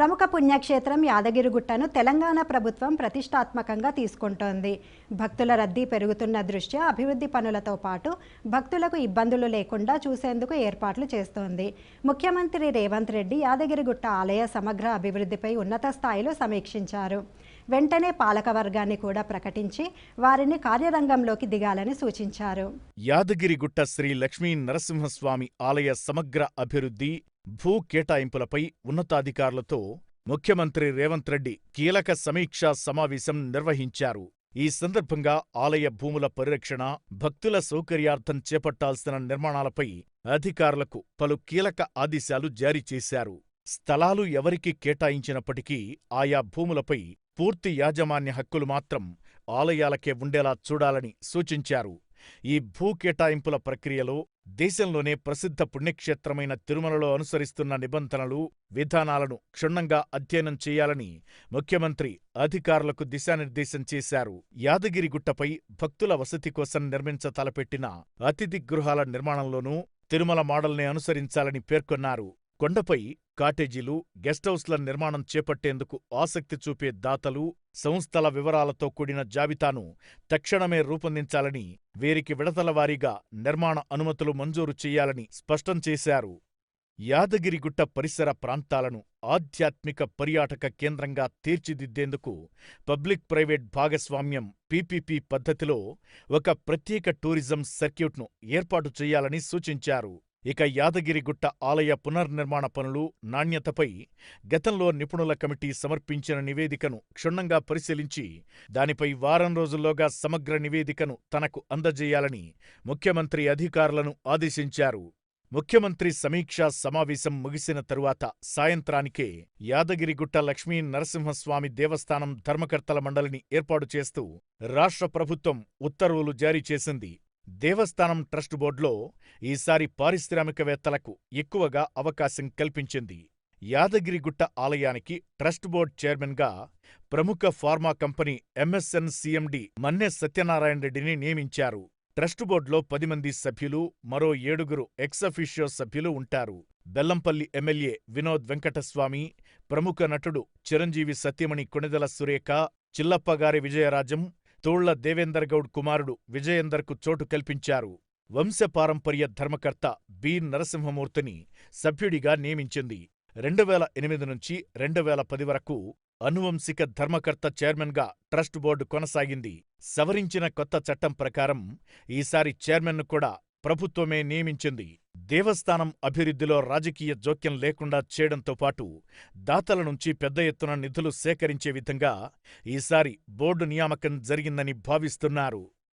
ప్రముఖ పుణ్యక్షేత్రం యాదగిరిగుట్టను తెలంగాణ ప్రభుత్వం ప్రతిష్టాత్మకంగా తీసుకుంటోంది. భక్తుల రద్దీ పెరుగుతున్న దృష్ట్యా అభివృద్ధి పనులతో పాటు భక్తులకు ఇబ్బందులు లేకుండా చూసేందుకు ఏర్పాట్లు చేస్తోంది. ముఖ్యమంత్రి రేవంత్ రెడ్డి యాదగిరిగుట్ట ఆలయ సమగ్ర అభివృద్ధిపై ఉన్నత స్థాయిలో సమీక్షించారు. వెంటనే పాలకవర్గాన్ని కూడా ప్రకటించి వారిని కార్యరంగంలోకి దిగాలని సూచించారు. యాదగిరిగుట్ట శ్రీ లక్ష్మీ నరసింహస్వామి ఆలయ సమగ్ర అభివృద్ధి, భూ కేటాయింపులపై ఉన్నతాధికారులతో ముఖ్యమంత్రి రేవంత్ రెడ్డి కీలక సమీక్షా సమావేశం నిర్వహించారు. ఈ సందర్భంగా ఆలయ భూముల పరిరక్షణ, భక్తుల సౌకర్యార్థం చేపట్టాల్సిన నిర్మాణాలపై అధికారులకు పలు కీలక ఆదేశాలు జారీ చేశారు. స్థలాలు ఎవరికి కేటాయించినప్పటికీ ఆయా భూములపై పూర్తి యాజమాన్య హక్కులు మాత్రం ఆలయాలకే ఉండేలా చూడాలని సూచించారు. ఈ భూ కేటాయింపుల ప్రక్రియలో దేశంలోనే ప్రసిద్ధ పుణ్యక్షేత్రమైన తిరుమలలో అనుసరిస్తున్న నిబంధనలు, విధానాలను క్షుణ్ణంగా అధ్యయనం చేయాలని ముఖ్యమంత్రి అధికారులకు దిశానిర్దేశం చేశారు. యాదగిరిగుట్టపై భక్తుల వసతి కోసం తలపెట్టిన అతిథి గృహాల నిర్మాణంలోనూ తిరుమల మోడల్నే అనుసరించాలని పేర్కొన్నారు. కొండపై కాటేజీలు, గెస్ట్హౌస్ల నిర్మాణం చేపట్టేందుకు ఆసక్తి చూపే దాతలు, సంస్థల వివరాలతో కూడిన జాబితాను తక్షణమే రూపొందించాలని, వీరికి విడతల వారీగా నిర్మాణ అనుమతులు మంజూరు చెయ్యాలని స్పష్టం చేశారు. యాదగిరిగుట్ట పరిసర ప్రాంతాలను ఆధ్యాత్మిక పర్యాటక కేంద్రంగా తీర్చిదిద్దేందుకు పబ్లిక్ ప్రైవేట్ భాగస్వామ్యం పీపీపీ పద్ధతిలో ఒక ప్రత్యేక టూరిజం సర్క్యూట్ను ఏర్పాటు చెయ్యాలని సూచించారు. ఇక యాదగిరిగుట్ట ఆలయ పునర్నిర్మాణ పనులు, నాణ్యతపై గతంలో నిపుణుల కమిటీ సమర్పించిన నివేదికను క్షుణ్ణంగా పరిశీలించి దానిపై వారం రోజుల్లోగా సమగ్ర నివేదికను తనకు అందజేయాలని ముఖ్యమంత్రి అధికారులను ఆదేశించారు. ముఖ్యమంత్రి సమీక్షా సమావేశం ముగిసిన తరువాత సాయంత్రానికే యాదగిరిగుట్ట లక్ష్మీ నరసింహస్వామి దేవస్థానం ధర్మకర్తల మండలిని ఏర్పాటు చేస్తూ రాష్ట్ర ప్రభుత్వం ఉత్తర్వులు జారీ చేసింది. దేవస్థానం ట్రస్ట్ బోర్డులో ఈసారి పారిశ్రామికవేత్తలకు ఎక్కువగా అవకాశం కల్పించింది. యాదగిరిగుట్ట ఆలయానికి ట్రస్ట్ బోర్డు చైర్మన్గా ప్రముఖ pharma company MSN CMD Manne Satyanarayana రెడ్డిని నియమించారు. ట్రస్ట్ బోర్డులో 10 మంది సభ్యులు, మరో 7 ఎక్స్-అఫీషియో సభ్యులు ఉంటారు. బెల్లంపల్లి ఎమ్మెల్యే వినోద్ వెంకటస్వామి, ప్రముఖ నటుడు చిరంజీవి సతీమణి కొణిదెల సురేఖ, చిల్లప్పగారి విజయరాజం, తోళ్ల దేవేందర్ గౌడ్ కుమారుడు విజయేందర్కు చోటు కల్పించారు. వంశపారంపర్య ధర్మకర్త బి నరసింహమూర్తిని సభ్యుడిగా నియమించింది. 2008 నుంచి 2010 వరకు అనువంశిక ధర్మకర్త చైర్మన్గా ట్రస్ట్ బోర్డు కొనసాగింది. సవరించిన కొత్త చట్టం ప్రకారం ఈసారి చైర్మన్ను కూడా ప్రభుత్వమే నియమించింది. దేవస్థానం అభివృద్ధిలో రాజకీయ జోక్యం లేకుండా చేయడంతో పాటు దాతల నుంచి పెద్ద ఎత్తున నిధులు సేకరించే విధంగా ఈసారి బోర్డు నియామకం జరిగిందని భావిస్తున్నారు.